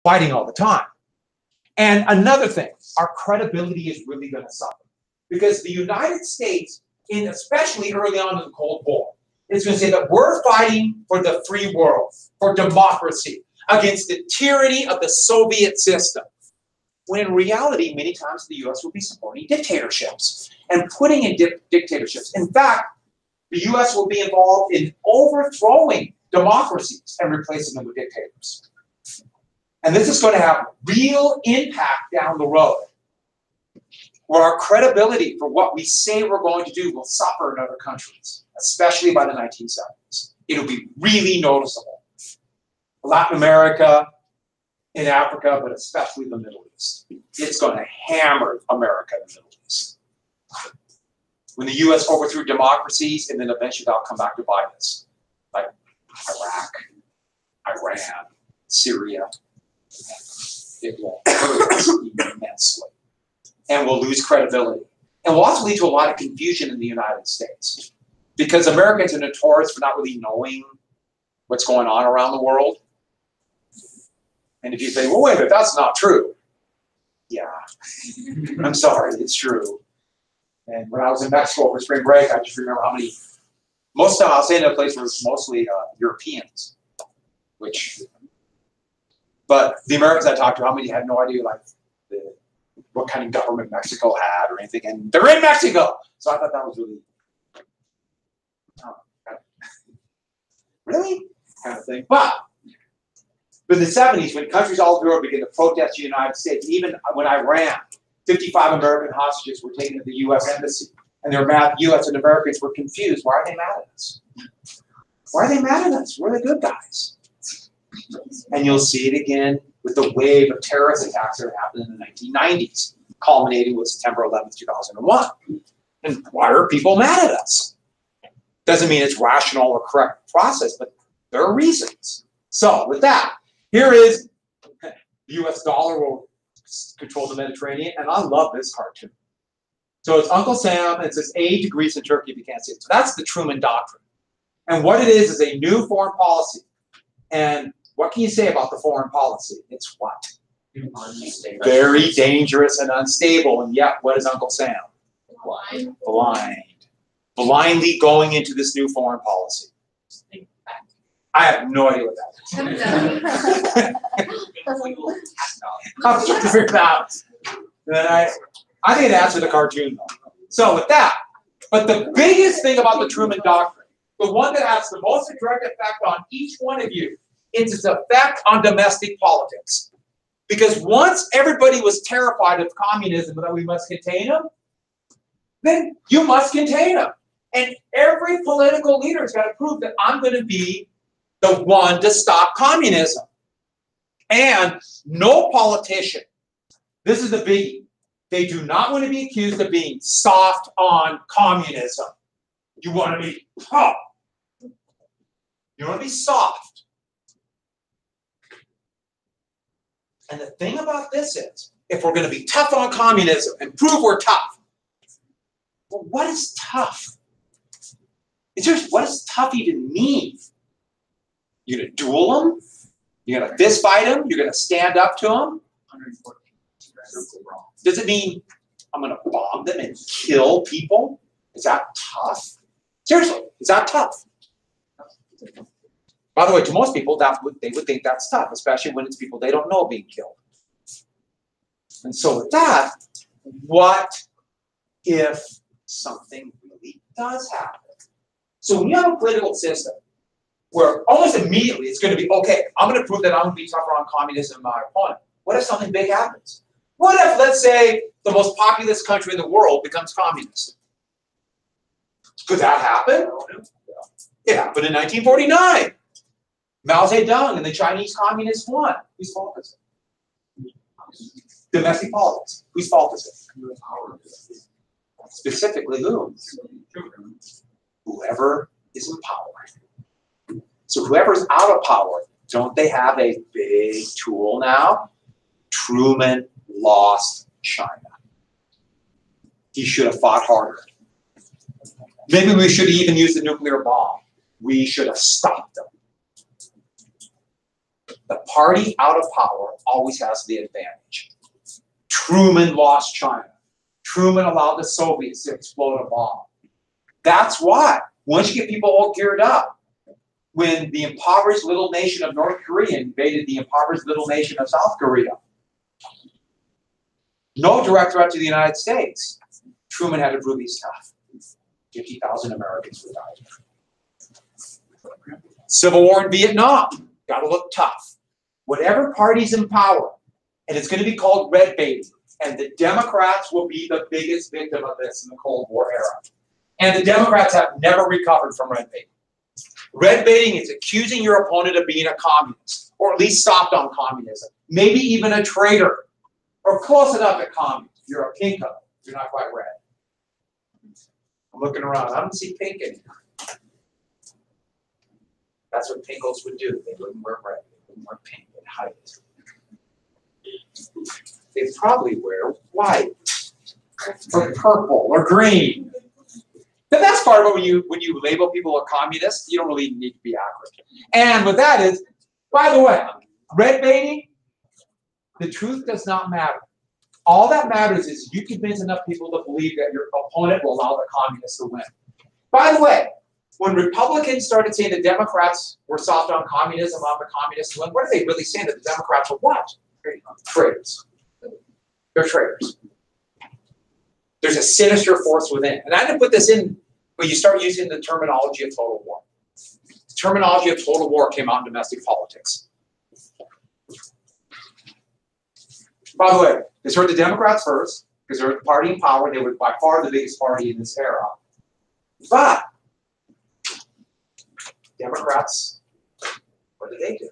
fighting all the time. And another thing, our credibility is really going to suffer. Because the United States, especially early on in the Cold War, is going to say that we're fighting for the free world, for democracy, against the tyranny of the Soviet system. When in reality, many times the U.S. will be supporting dictatorships and putting in dictatorships. In fact, the U.S. will be involved in overthrowing democracies and replacing them with dictators. And this is going to have real impact down the road, where our credibility for what we say we're going to do will suffer in other countries, especially by the 1970s. It'll be really noticeable. Latin America, in Africa, but especially the Middle East. It's going to hammer America in the Middle East. When the U.S. overthrew democracies, and then eventually they'll come back to bite us, like Iraq, Iran, Syria. It will hurt us immensely. And we'll lose credibility. And will also lead to a lot of confusion in the United States. Because Americans are notorious for not really knowing what's going on around the world. And if you say, well, wait a minute, that's not true. Yeah, I'm sorry, it's true. And when I was in Mexico for spring break, I just remember how many, most of the time I was staying in a place where it was mostly Europeans, but the Americans I talked to, how many had no idea like what kind of government Mexico had or anything, and they're in Mexico. So I thought that was really, really? Kind of thing. But in the 70s, when countries all over the world began to protest the United States, even when Iran, 55 American hostages were taken to the U.S. Embassy, and their U.S. and Americans were confused. Why are they mad at us? Why are they mad at us? We're the good guys. And you'll see it again with the wave of terrorist attacks that happened in the 1990s, culminating with September 11th, 2001. And why are people mad at us? Doesn't mean it's rational or correct process, but there are reasons. So with that, here is the U.S. dollar will control the Mediterranean, and I love this cartoon. So it's Uncle Sam, and it says aid to Greece and Turkey if you can't see it. So that's the Truman Doctrine. And what it is a new foreign policy. And what can you say about the foreign policy? It's what? Unstable. Very dangerous and unstable. And yet, what is Uncle Sam? Blind. Blind. Blindly going into this new foreign policy. I have no idea what that is. I was trying to figure it out. And I think it adds to the cartoon, though. So with that, but the biggest thing about the Truman Doctrine, the one that has the most direct effect on each one of you, is its effect on domestic politics. Because once everybody was terrified of communism that we must contain them, then you must contain them. And every political leader has got to prove that I'm going to be the one to stop communism. And no politician, this is the biggie, they do not want to be accused of being soft on communism. You want to be tough. You want to be soft. And the thing about this is, if we're going to be tough on communism and prove we're tough, well, what is tough? What does tough even mean? You're going to duel them? You're going to fist fight them? You're going to stand up to them? Does it mean I'm going to bomb them and kill people? Is that tough? Seriously, is that tough? By the way, to most people, they would think that's tough, especially when it's people they don't know being killed. And so with that, what if something really does happen? So when you have a political system where almost immediately it's going to be, okay, I'm going to prove that I'm going to be tougher on communism than my opponent. What if something big happens? What if, let's say, the most populous country in the world becomes communist? Could that happen? It happened in 1949. Mao Zedong and the Chinese communists won. Whose fault is it? Domestic politics. Whose fault is it? Specifically who? Whoever is in power. So whoever's out of power, don't they have a big tool now? Truman lost China. He should have fought harder. Maybe we should have even used the nuclear bomb. We should have stopped them. The party out of power always has the advantage. Truman lost China. Truman allowed the Soviets to explode a bomb. That's why, once you get people all geared up, when the impoverished little nation of North Korea invaded the impoverished little nation of South Korea, no direct threat to the United States, Truman had to prove he's tough. 50,000 Americans would die. Civil War in Vietnam, got to look tough. Whatever party's in power, and it's going to be called red baiting, and the Democrats will be the biggest victim of this in the Cold War era. And the Democrats have never recovered from red baiting. Red baiting is accusing your opponent of being a communist, or at least soft on communism, maybe even a traitor, or close enough to communist. You're a pinko, you're not quite red. I'm looking around, I don't see pink anymore. That's what pinkos would do. They wouldn't wear red, they wouldn't wear pink, they'd hide it. They'd probably wear white, or purple, or green. The best part about when you label people a communist, you don't really need to be accurate. And what that is, by the way, red baiting, the truth does not matter. All that matters is you convince enough people to believe that your opponent will allow the communists to win. By the way, when Republicans started saying the Democrats were soft on communism, on the communists to win, what are they really saying? That the Democrats were what? Traitors. They're traitors. There's a sinister force within. And I didn't put this in, but you start using the terminology of total war. The terminology of total war came out in domestic politics. By the way, this hurt the Democrats first, because they're the party in power. They were by far the biggest party in this era. But Democrats, what did they do?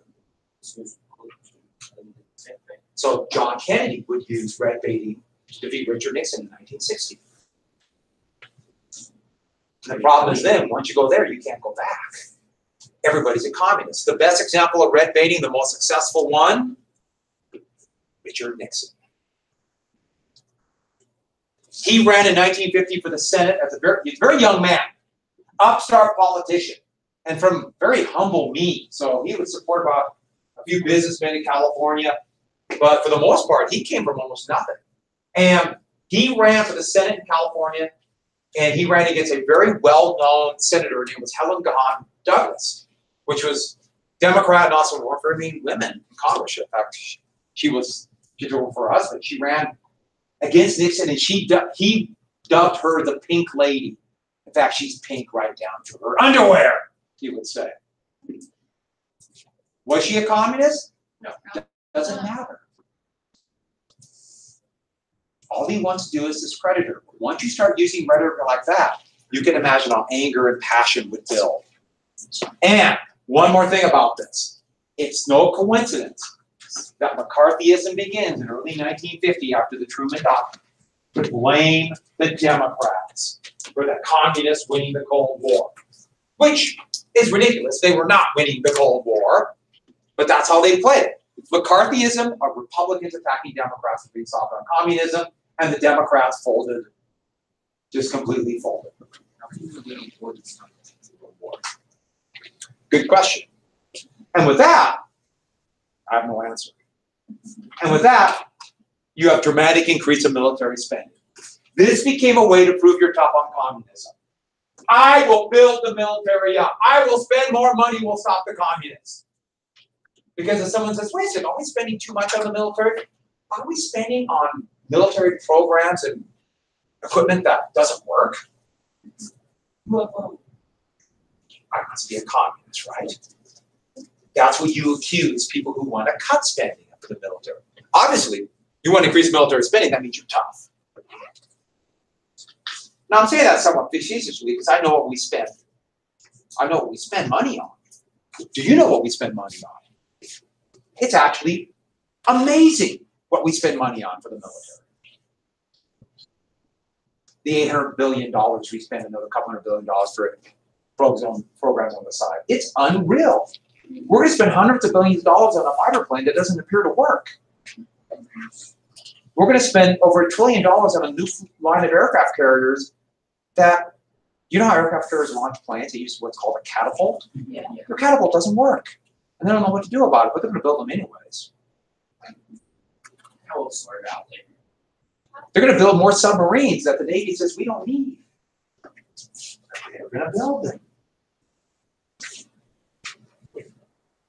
So John Kennedy would use red baiting to defeat Richard Nixon in 1960. And the problem is then, once you go there, you can't go back. Everybody's a communist. The best example of red baiting, the most successful one, Richard Nixon. He ran in 1950 for the Senate as a very young man, upstart politician, and from very humble means. So he was supported by a few businessmen in California, but for the most part, he came from almost nothing. And he ran for the Senate in California, and he ran against a very well-known senator named was Helen Gahan Douglas, which was Democrat and also weren't very many women in Congress. In fact, she was for her husband. She ran against Nixon, and he dubbed her the Pink Lady. In fact, she's pink right down to her underwear, he would say. Was she a communist? No, doesn't matter. All he wants to do is discredit her. Once you start using rhetoric like that, you can imagine how anger and passion would build. And one more thing about this. It's no coincidence that McCarthyism begins in early 1950 after the Truman Doctrine to blame the Democrats for the communists winning the Cold War, which is ridiculous. They were not winning the Cold War, but that's how they played it. McCarthyism are Republicans attacking Democrats for being soft on communism, and the Democrats folded, just completely folded. Good question. And with that, I have no answer. And with that, you have dramatic increase of military spending. This became a way to prove you're tough on communism. I will build the military up. I will spend more money, we'll stop the communists. Because if someone says, wait a second, are we spending too much on the military? Are we spending on military programs and equipment that doesn't work? Well, I must be a communist, right? That's what you accuse people who want to cut spending for the military. Obviously, you want to increase military spending, that means you're tough. Now, I'm saying that somewhat facetiously because I know what we spend. I know what we spend money on. Do you know what we spend money on? It's actually amazing what we spend money on for the military. The $800 billion we spend, another couple $100 billion for programs on the side. It's unreal. We're going to spend hundreds of billions of dollars on a fighter plane that doesn't appear to work. We're going to spend over $1 trillion on a new line of aircraft carriers that, you know how aircraft carriers launch planes? They use what's called a catapult. Yeah. Your catapult doesn't work. And they don't know what to do about it, but they're going to build them anyways. How will sort it out later? They're going to build more submarines that the Navy says we don't need. They're going to build them.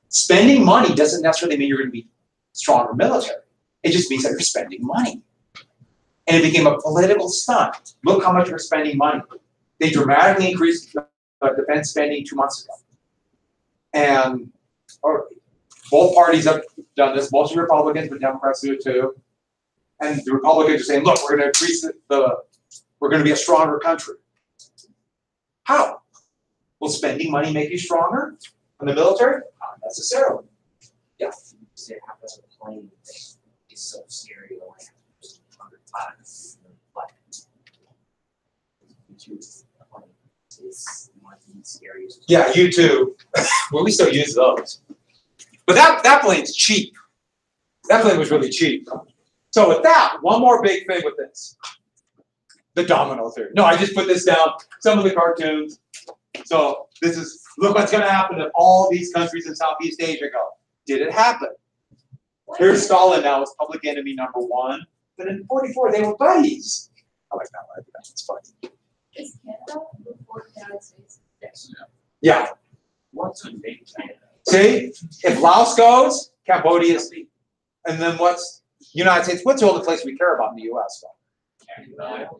Spending money doesn't necessarily mean you're going to be stronger military. It just means that you're spending money. And it became a political stunt. Look how much we're spending money. They dramatically increased defense spending 2 months ago. And both parties have done this. Most of the Republicans, but Democrats do it too. And the Republicans are saying, look, we're going to increase we're going to be a stronger country. How? Will spending money make you stronger in the military? Not necessarily. Yeah. Say how does a plane thing is so scary to land 100 times. Like, is one of the scariest. Yeah, you too. Well, we still use those. But that plane's cheap. That plane was really cheap. So with that, one more big thing with this. The domino theory. No, I just put this down. Some of the cartoons. So this is, look what's going to happen if all these countries in Southeast Asia go. Did it happen? Here's Stalin now as public enemy number 1. But in 44, they were buddies. I like that one. It's funny. Is Canada before the United States? Yes. Yeah. What's a big Canada? See? If Laos goes, Cambodia's. And then what's United States? What's the only place we care about in the U.S.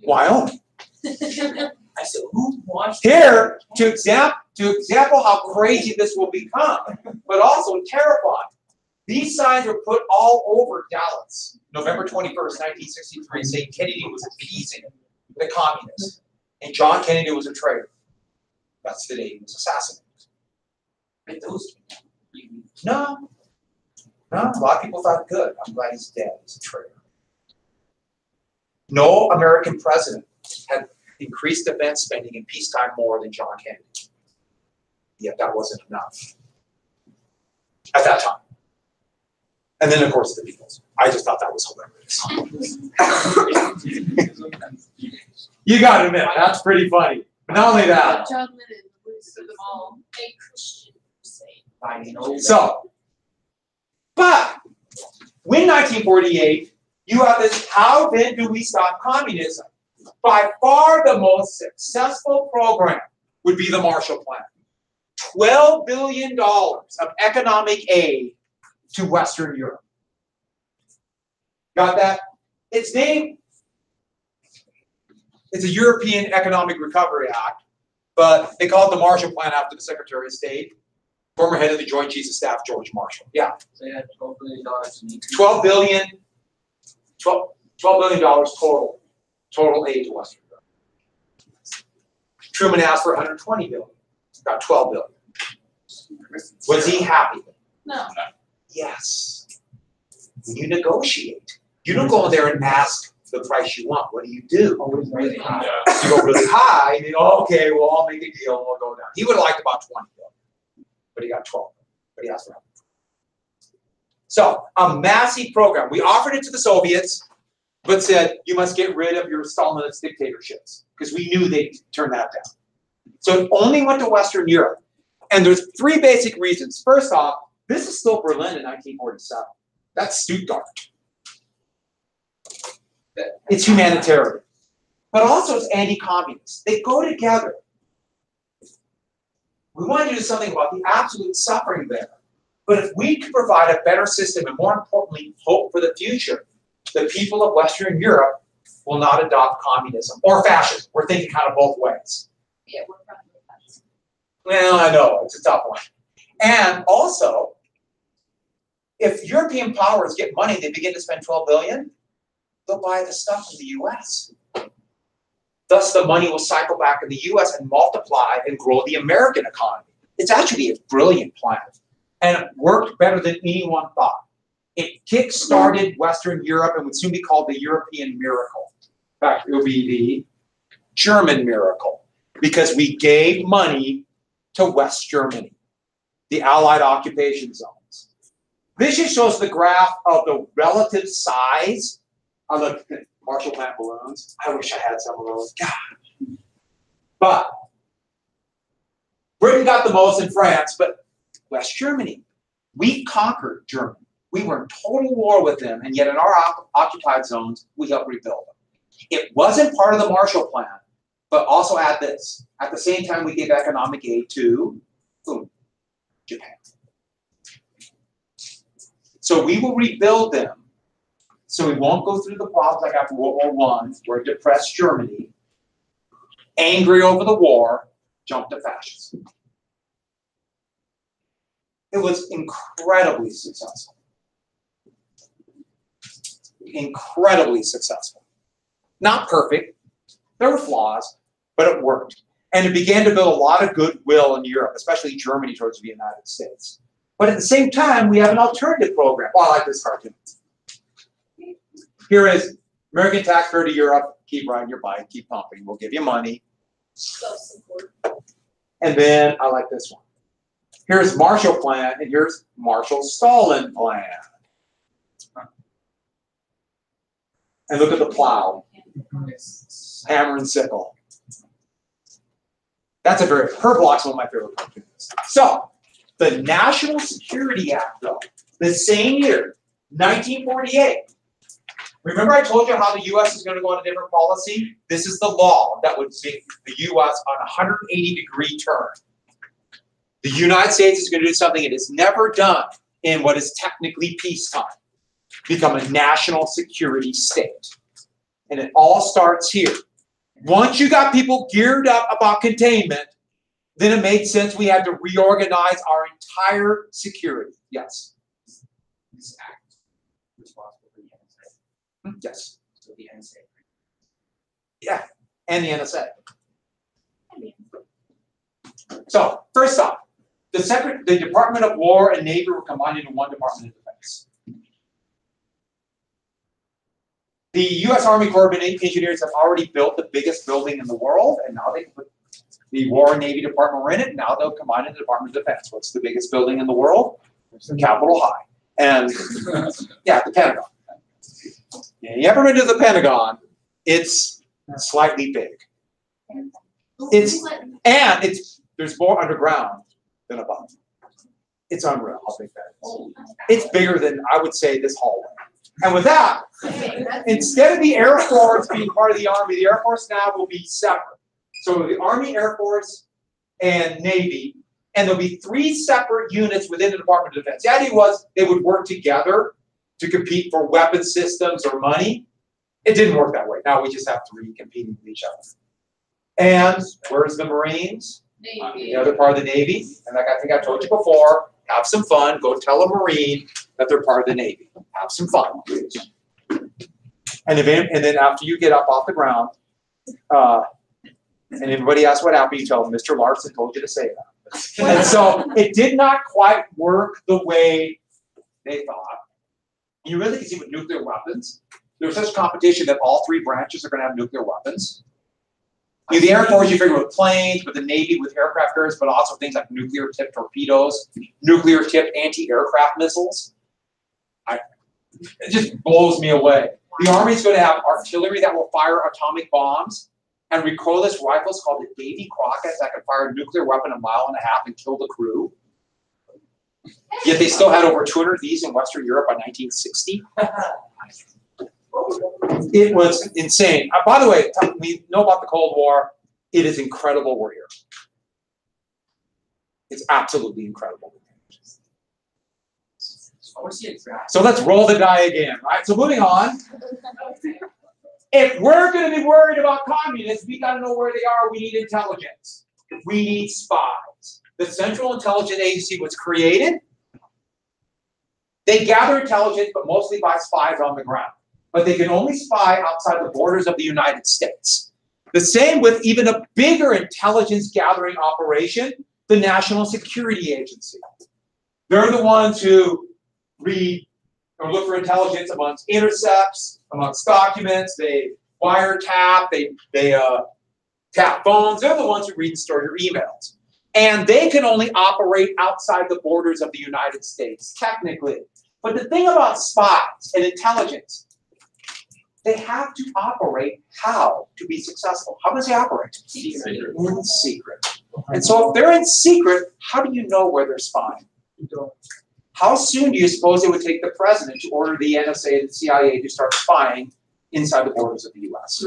Wyoming. I said, who watched Here, to example how crazy this will become, but also terrifying. These signs were put all over Dallas, November 21st, 1963, saying Kennedy was appeasing the communists, and John Kennedy was a traitor. That's the day he was assassinated. But those No, a lot of people thought, good, I'm glad he's dead, he's a traitor. No American president had increased defense spending in peacetime more than John Kennedy. Yet that wasn't enough at that time. And then, of course, the Beatles. I just thought that was hilarious. You got to admit, that's pretty funny. But not only that. John Lennon, least of them all, a Christian crusade. So, but when 1948, you have this, how then do we stop communism? By far the most successful program would be the Marshall Plan. $12 billion of economic aid to Western Europe. Got that? It's named, it's a European Economic Recovery Act, but they call it the Marshall Plan after the Secretary of State, former head of the Joint Chiefs of Staff, George Marshall. Yeah. So they had $12 billion. $12 billion total aid to Western Europe. Truman asked for $120 billion. Got $12 billion. Was he happy? No. Yes. When you negotiate, you don't go in there and ask the price you want. What do? Really high. You go really high, and you go, okay, well, I'll make a deal, and we'll go down. He would have liked about $20 billion, but he got 12. But he asked for $100. So, a massive program. We offered it to the Soviets, but said, you must get rid of your Stalinist dictatorships, because we knew they'd turn that down. So it only went to Western Europe. And there's 3 basic reasons. First off, this is still Berlin in 1947. That's Stuttgart. It's humanitarian. But also it's anti-communist. They go together. We want to do something about the absolute suffering there. But if we can provide a better system, and more importantly, hope for the future, the people of Western Europe will not adopt communism or fascism. We're thinking kind of both ways. Yeah, we're probably fascism. Well, I know, it's a tough one. And also, if European powers get money, they begin to spend $12 billion, they'll buy the stuff from the US. Thus, the money will cycle back in the US and multiply and grow the American economy. It's actually a brilliant plan. And it worked better than anyone thought. It kick-started Western Europe and would soon be called the European miracle. In fact, it will be the German miracle, because we gave money to West Germany, the Allied occupation zones. This just shows the graph of the relative size of the Marshall Plan balloons. I wish I had some of those. God. But Britain got the most in France, but West Germany. We conquered Germany. We were in total war with them, and yet in our occupied zones, we helped rebuild them. It wasn't part of the Marshall Plan, but also add this. At the same time, we gave economic aid to Japan. So we will rebuild them, so we won't go through the problems like after World War I, where depressed Germany, angry over the war, jumped to fascism. It was incredibly successful. Incredibly successful. Not perfect. There were flaws, but it worked. And it began to build a lot of goodwill in Europe, especially Germany towards the United States. But at the same time, we have an alternative program. Oh, I like this cartoon. Here is American taxpayer to Europe. Keep riding your bike, keep pumping. We'll give you money. Self-support. And then I like this one. Here's Marshall Plan, and here's Marshall-Stalin Plan. And look at the plow, hammer and sickle. That's her block's one of my favorite cartoons. So, the National Security Act, though, the same year, 1948. Remember I told you how the U.S. is going to go on a different policy? This is the law that would make the U.S. on a 180-degree turn. The United States is going to do something it has never done in what is technically peacetime. Become a national security state. And it all starts here. Once you got people geared up about containment, then it made sense we had to reorganize our entire security. Yes? This act is responsible for the NSA. Yes. So the NSA. Yeah, and the NSA. So, first off, the Department of War and Navy were combined into one Department of Defense. The U.S. Army Corps of Engineers have already built the biggest building in the world, and now they can put the War and Navy Department were in it. Now they'll combine it in the Department of Defense. What's the biggest building in the world? Capitol High. And yeah, the Pentagon. Yeah, you ever been to the Pentagon? It's slightly big. There's more underground than above. It's unreal how big that is. It's bigger than, I would say, this hallway. And with that, instead of the Air Force being part of the Army, the Air Force now will be separate. So the Army, Air Force, and Navy, and there'll be 3 separate units within the Department of Defense. The idea was they would work together to compete for weapon systems or money. It didn't work that way. Now we just have 3 competing with each other. And where's the Marines? Navy. The other part of the Navy. And like I think I told you before, have some fun. Go tell a Marine that they're part of the Navy. Have some fun. And then after you get up off the ground, and everybody asks what happened, you tell them, Mr. Larson told you to say that. And so it did not quite work the way they thought. You really can see with nuclear weapons, there's such competition that all 3 branches are going to have nuclear weapons. The Air Force, you figure with planes, with the Navy, with aircraft carriers, but also things like nuclear-tipped torpedoes, nuclear-tipped anti-aircraft missiles. It just blows me away. The Army's going to have artillery that will fire atomic bombs and recoilless rifles called the Davy Crockett's that can fire a nuclear weapon 1.5 miles and kill the crew. Yet they still had over 200 of these in Western Europe by 1960. It was insane. By the way, we know about the Cold War. It is incredible we're here. It's absolutely incredible. So let's roll the die again, right? So moving on. If we're going to be worried about communists, we got to know where they are. We need intelligence. We need spies. The Central Intelligence Agency was created. They gather intelligence, but mostly by spies on the ground. But they can only spy outside the borders of the United States. The same with even a bigger intelligence gathering operation, the National Security Agency. They're the ones who read or look for intelligence amongst intercepts, amongst documents. They wiretap, they tap phones. They're the ones who read and store your emails. And they can only operate outside the borders of the United States, technically. But the thing about spies and intelligence, they have to operate how to be successful. How does they operate? Secret. In secret. And so if they're in secret, how do you know where they're spying? How soon do you suppose it would take the president to order the NSA and the CIA to start spying inside the borders of the U.S.?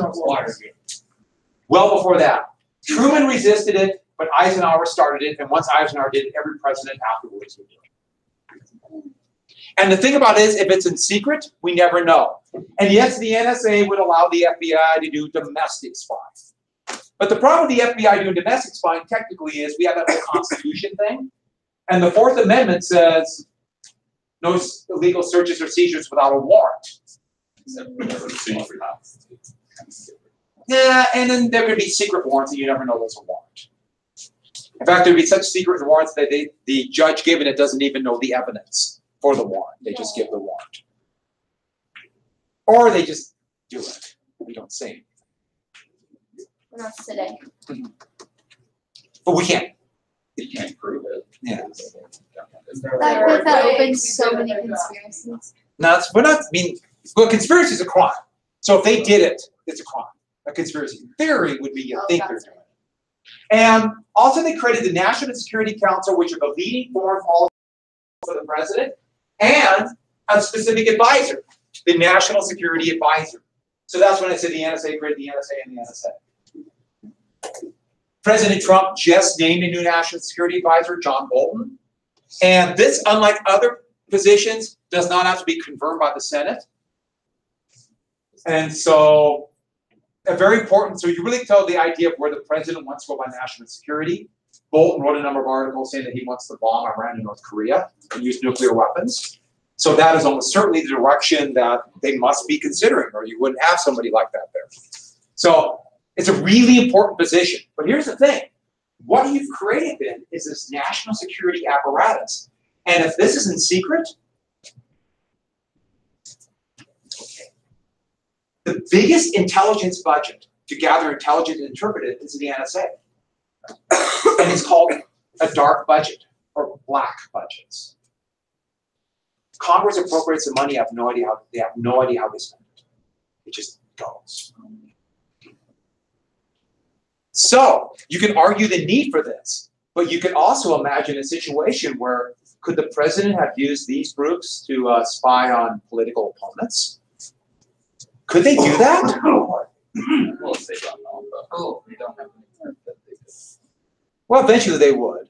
Well before that. Truman resisted it, but Eisenhower started it, and once Eisenhower did it, every president afterwards would do it. And the thing about it is, if it's in secret, we never know. And yes, the NSA would allow the FBI to do domestic spying. But the problem with the FBI doing domestic spying technically is we have that whole Constitution thing. And the Fourth Amendment says no illegal searches or seizures without a warrant. Yeah, and then there could be secret warrants and you never know there's a warrant. In fact, there would be such secret warrants that the judge given it doesn't even know the evidence for the warrant. They just give the warrant. Or they just do it. We don't say anything. Not today. But we can't. You can't prove it. Yeah. That opens so many conspiracies. No, we're not, I mean, well, conspiracy is a crime. So if they did it, it's a crime. A conspiracy theory would be you think they're doing it. And also they created the National Security Council, which are the leading foreign policy for the president, and a specific advisor, the National Security Advisor. So that's when I said the NSA created the NSA and the NSA. President Trump just named a new National Security Advisor, John Bolton. And this, unlike other positions, does not have to be confirmed by the Senate. And so, very important. So you really tell the idea of where the president wants to go by national security. Bolton wrote a number of articles saying that he wants to bomb Iran and North Korea and use nuclear weapons. So that is almost certainly the direction that they must be considering, or you wouldn't have somebody like that there. So it's a really important position. But here's the thing. What you've created then is this national security apparatus. And if this is in secret, the biggest intelligence budget to gather intelligence and interpret it is the NSA. And it's called a dark budget or black budgets. Congress appropriates the money, they have no idea how they spend it. It just goes. So you can argue the need for this, but you could also imagine a situation where could the president have used these groups to spy on political opponents? Could they do that? Well, they don't know, but they don't have any that they could. Well, eventually they would.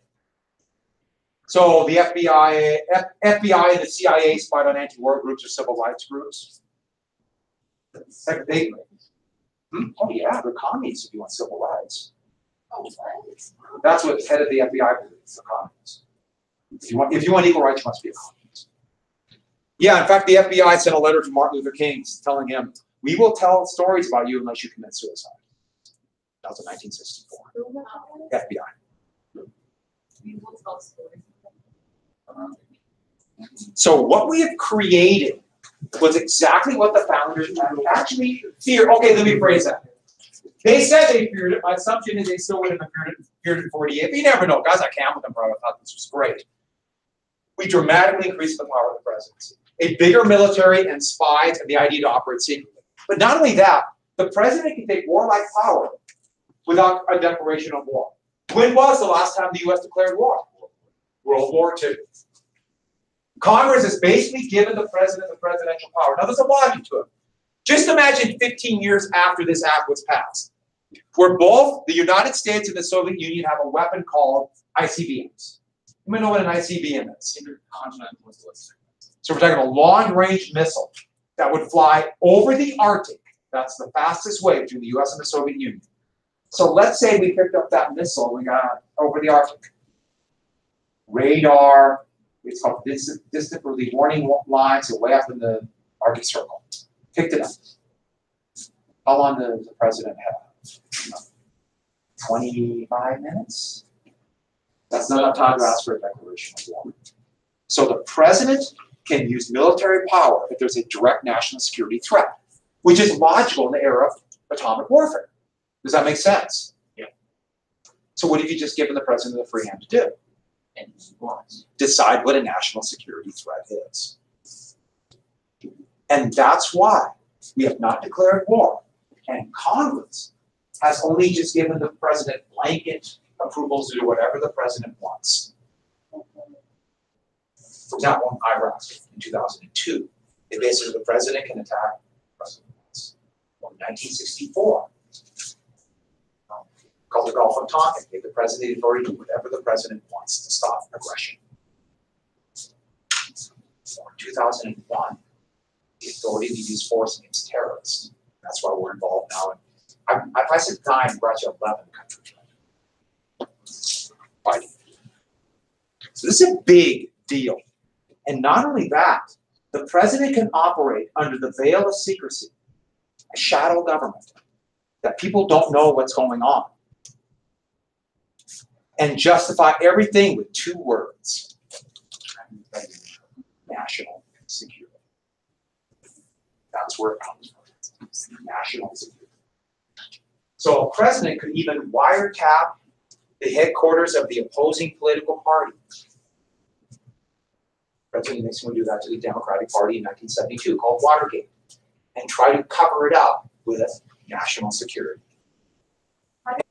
So the FBI and the CIA spied on anti-war groups or civil rights groups. Heck, oh yeah, they're communists if you want civil rights. That's what the head of the FBI believes, the communists. If you want equal rights, you must be a communist. Yeah, in fact, the FBI sent a letter to Martin Luther King telling him, "We will tell stories about you unless you commit suicide." That was in 1964. FBI. So what we have created was exactly what the founders actually feared. Okay, let me phrase that. They said they feared it. My assumption is they still would have feared it in 48. But you never know. Guys, I camped with them, bro. I thought this was great. We dramatically increased the power of the presidency. A bigger military and spies and the idea to operate secretly. But not only that, the president can take warlike power without a declaration of war. When was the last time the U.S. declared war? World War II. Congress has basically given the president the presidential power. Now, there's a logic to it. Just imagine 15 years after this act was passed, where both the United States and the Soviet Union have a weapon called ICBMs. You might know what an ICBM is. So we're talking a long-range missile that would fly over the Arctic. That's the fastest way between the U.S. and the Soviet Union. So let's say we picked up that missile and we got over the Arctic. Radar, it's called distant early warning lines, way up in the Arctic Circle. Picked it up. How long does the president have? 25 minutes? That's not enough time to ask for a declaration of war. So the president can use military power if there's a direct national security threat, which is logical in the era of atomic warfare. Does that make sense? Yeah. So what have you just given the president the free hand to do? And what? Decide what a national security threat is. And that's why we have not declared war. And Congress has only just given the president blanket approvals to do whatever the president wants. For example, in Iraq in 2002, they basically the president can attack presidents. Well, in 1964, called the Gulf of Tonkin, gave the president the authority to do whatever the president wants to stop aggression. Or in 2001, the authority to use force against terrorists. That's why we're involved now. If I said 9, we're actually 11 countries fighting. So this is a big deal. And not only that, the president can operate under the veil of secrecy, a shadow government, that people don't know what's going on, and justify everything with 2 words: national security. That's where it comes from. National security. So a president could even wiretap the headquarters of the opposing political party. President Nixon would do that to the Democratic Party in 1972, called Watergate, and try to cover it up with national security. How did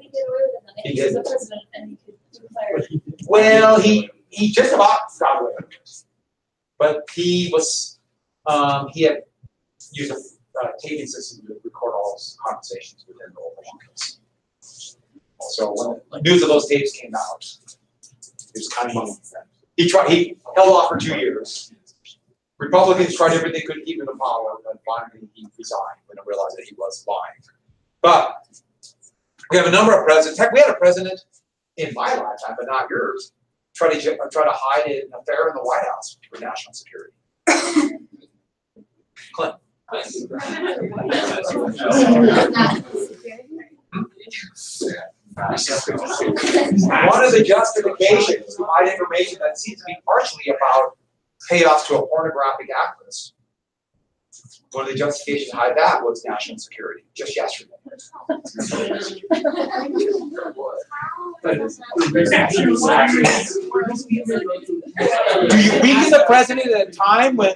he get away with it? He He was did. the president and he could declare. Well, he just about got away with it, but he was he had used a taping system to record all his conversations within the Oval Office. So when the news of those tapes came out, it was kind of he held off for 2 years. Republicans tried everything they could to keep him in power, but finally he resigned when they realized that he was lying. But we have a number of presidents. Heck, we had a president in my lifetime, but not yours, try to hide an affair in the White House for national security. Clinton. One of the justifications to hide information that seems to be partially about payoffs to a pornographic actress. One of the justifications to hide that was national security, just yesterday. Do you weaken the president at a time when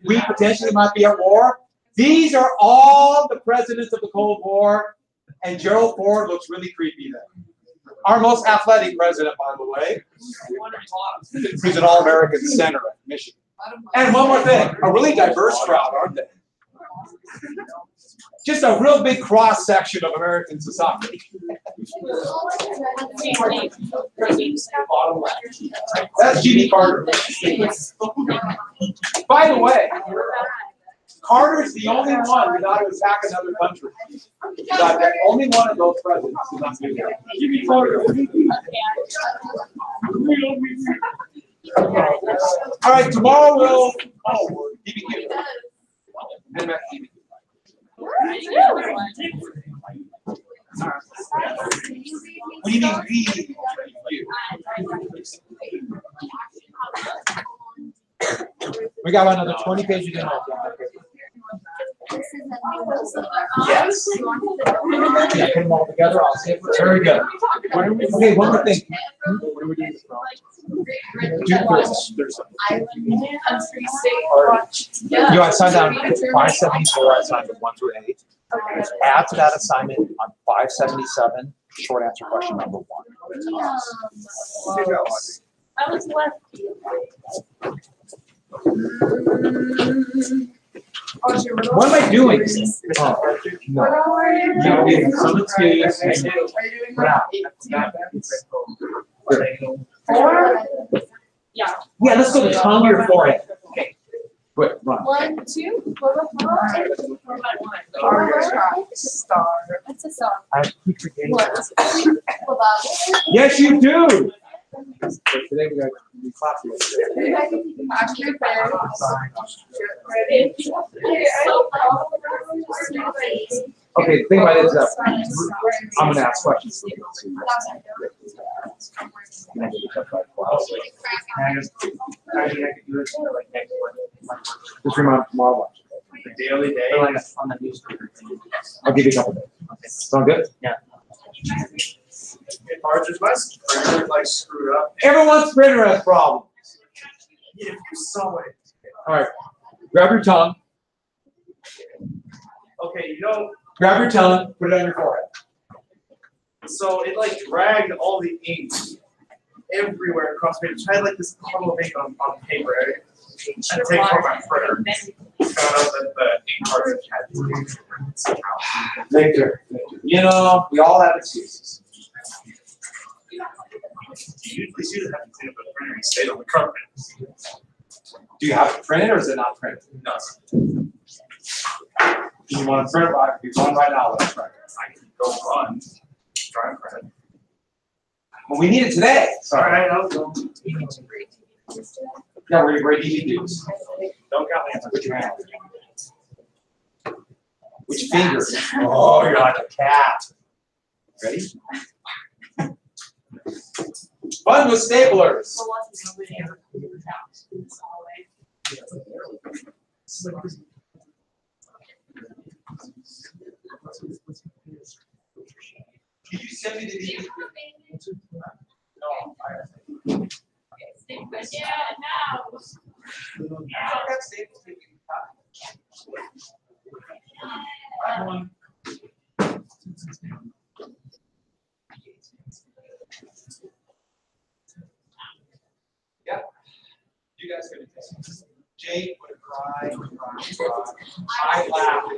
we potentially might be at war? These are all the presidents of the Cold War, and Gerald Ford looks really creepy then. Our most athletic president, by the way. He's an all-American center at Michigan. And one more thing, a really diverse crowd, aren't they? Just a real big cross-section of American society. That's Jimmy Carter. By the way, Carter's the only one who got to attack another country. The only one of those presidents who not do that. Jimmy Carter. All right, tomorrow we'll. Oh, DBQ. What do you mean we got another 20 pages in all. Yes. Yeah, put them all together. I'll see it. Very good. Okay, one more thing. What are we doing? You assigned on 574, I assigned 1 through 8. Add to that assignment on 577, short answer question number 1. I was left. What am I doing? Oh, no. Yeah, some excuse. Yeah. Yeah, let's go to tongue or forehead. Okay. Wait, run. 1, 2. Star. What's a star? I keep forgetting. What? Yes, you do. So today we got to clap you. Okay, the thing about it is that I'm going to ask questions. Just remind tomorrow. Daily day. On the newspaper. I'll give you a couple days. Sound good? Yeah. Archer's my printer like screwed up. Everyone's printer has problems. Yeah, if you saw it. All right, grab your tongue. Okay, you know, Grab your tongue, put it on your forehead. so it like dragged all the ink everywhere across the page. I had like this puddle of ink on paper. Right? And take from my printer. Found out that the ink cartridge had Victor, you know, we all have excuses. You usually have to clean up the printer and stay on the carpet. Do you have it printed or is it not printed? No. Do you want to print it? If you run right now, let's print it. I can go run. Try and print it. Well, we need it today. Alright, I'll go. Yeah, we're going to grade DVDs. Don't count me. Put your hand on. Which finger? Oh, you're like a cat. Ready? Fun with staplers. So lucky nobody ever comes to the house in this hallway. Did you send me the DVD? No, Yeah, now. I have one. Yep. You guys could have this. Jake would cry. I laughed.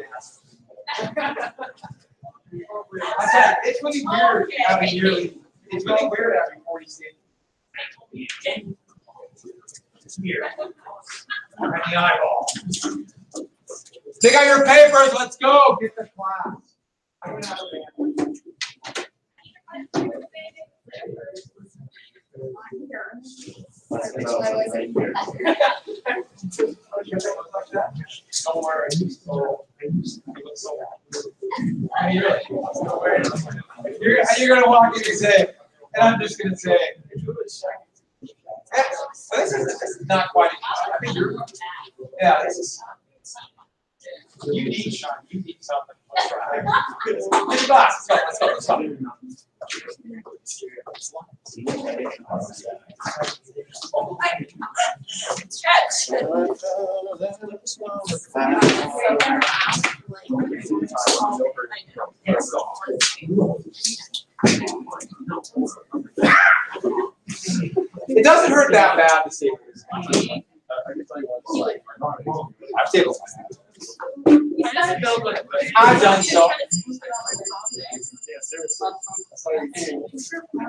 I said, it's really weird having yearly. It's really weird having 40 states. It's weird. I'm at the eyeball. Take out your papers. Let's go. Get the class. I don't have a Don't worry. You're going to walk in and say, and I'm just going to say, this is not quite. I think you're. Yeah, this is. You need Sean. You need something. Let's try. Get your glass. Let's go. Stretch. It doesn't hurt that bad to staple this. I've stapled I've done so.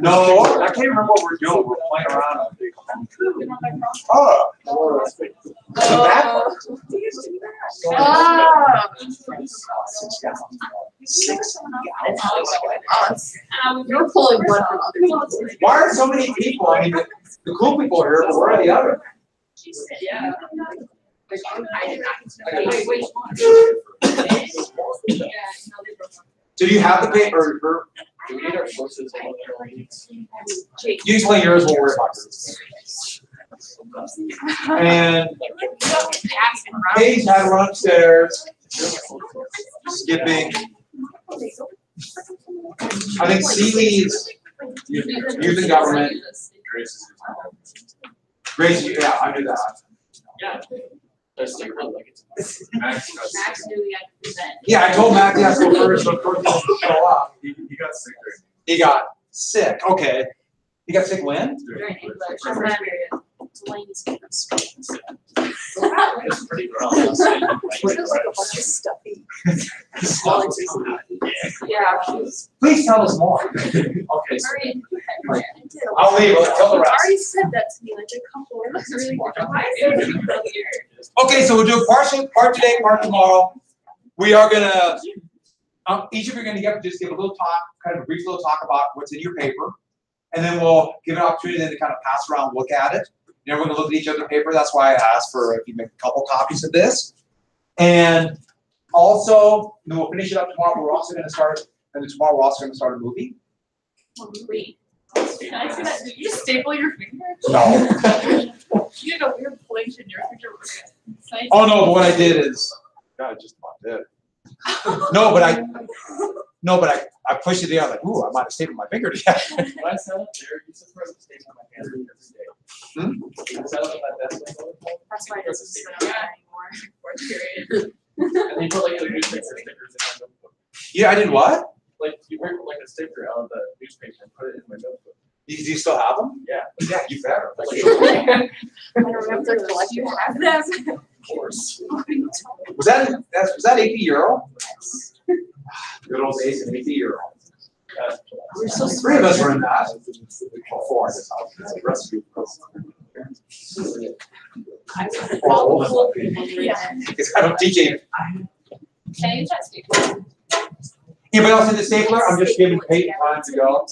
No, I can't remember what we're doing. We're playing around. Oh. You're pulling blood from other people. Why are so many people? I mean, the cool people are here, but where are the others? Yeah. So do you have the paper? Do we need our sources? You explain yours, we'll worry about yours. And Paige had to run upstairs, skipping. I think Seeley's youth and government. Grace, yeah, I do that. Yeah. Max knew he had to present. Yeah, I told Mac he has to go first, so first he show up. He got sick. He got sick. Okay. He got sick when? During English. Delaney's gonna speak. It's pretty rough. It was like a bunch of stuffy. Yeah. Please tell us more. Okay, so I'll leave. Tell the I rest. already said that to me like a couple of That's really weeks ago. Okay, so we'll do part today, part tomorrow. We are gonna each of you are gonna just give a little talk, kind of a brief little talk about what's in your paper, and then we'll give an opportunity then to kind of pass around, look at it. And everyone can look at each other's paper. That's why I asked for if you make a couple copies of this. And also, then we'll finish it up tomorrow. We're also gonna start, and then tomorrow we're also gonna start a movie. Wait. Can I see that? Did you staple your finger? No. You had a weird place in your finger. Oh no, but what I did is, God, I just about did. No, but I pushed it there. I'm like, ooh, I might have stapled my finger together. when I sat up there, you said for the station on my hand every day. You sat up at that desk all the time. That's why it doesn't sit on there anymore. Fourth period. And you put like the newspaper stickers in my notebook. Yeah, I did what? Like you ripped like a sticker out of the newspaper and put it in my notebook. Do you still have them? Yeah. Yeah, you better. I don't remember the like you have them. Of course. Was that 80 euro? Good old days in 80 euro. We're so Three of us were in that. Well, four in this house. The rest of you. Because I don't teach it. Can you test it? Anybody else in the stapler? I'm just giving Peyton time to go.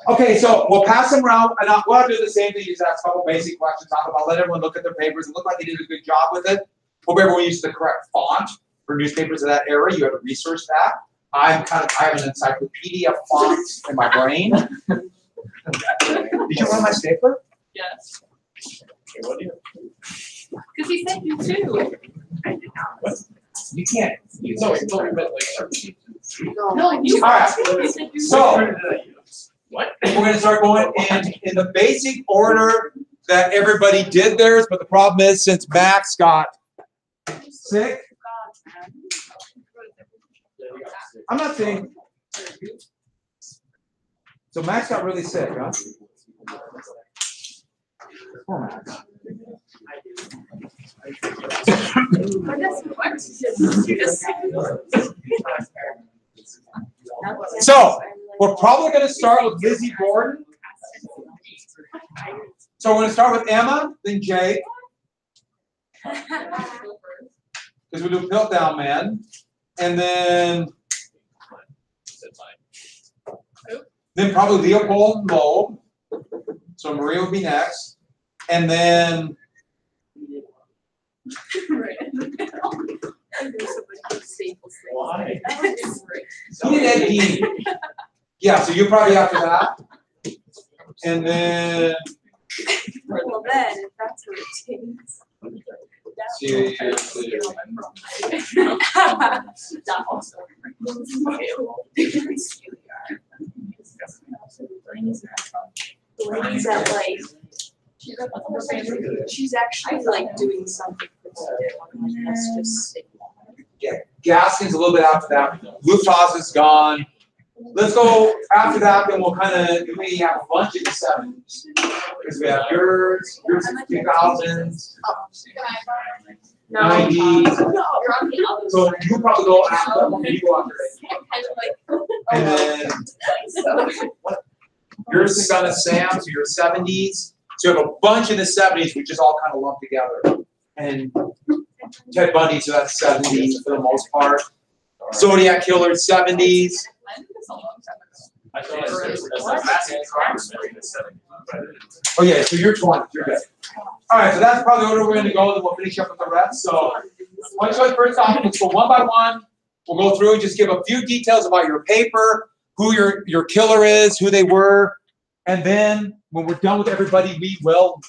Okay, so we'll pass them around, and we'll do the same thing. Just ask a couple basic questions. I'll let everyone look at their papers and look like they did a good job with it. Hope everyone used the correct font for newspapers of that era. You have to research that. I have an encyclopedia of fonts in my brain. Did you run my stapler? Yes. Because he said you too. You can't. No, it's only meant like 13. No, you. All right. You said you. So What? we're going to start going in the basic order that everybody did theirs, but the problem is since Max got sick, I'm not saying. So Max got really sick, huh? Poor Max. So we're probably going to start with Lizzie Gordon. So we're going to start with Emma, then Jake, because we do Piltdown Man, and then probably Leopold and Loeb. So Maria will be next, and then Why? he did Ed Gein. Yeah, so you're probably after that, and then Well, then, if that's what it takes. The lady's at like, she's actually like doing something productive. I'm like, that's just sick. yeah, Gaskin's a little bit after that. Lufthansa is gone. Let's go after that, then we'll kind of, we have a bunch in the 70s. Because we have yours in the 2000s, No. 90s. You're on the other So side. you probably go after, and you go after it. Kind of like. And then yours is Son of Sam, so you're 70s. So you have a bunch in the 70s, which is all kind of lumped together. And Ted Bundy, so that's 70s for the most part. Zodiac Killer, 70s. I feel like there's a massive crime in the 70s. Oh yeah, so you're 20, you're good. All right, so that's probably the order we're gonna go, then we'll finish up with the rest. So one choice first off, let's go one by one. We'll go through and just give a few details about your paper, who your killer is, who they were, and then when we're done with everybody, we will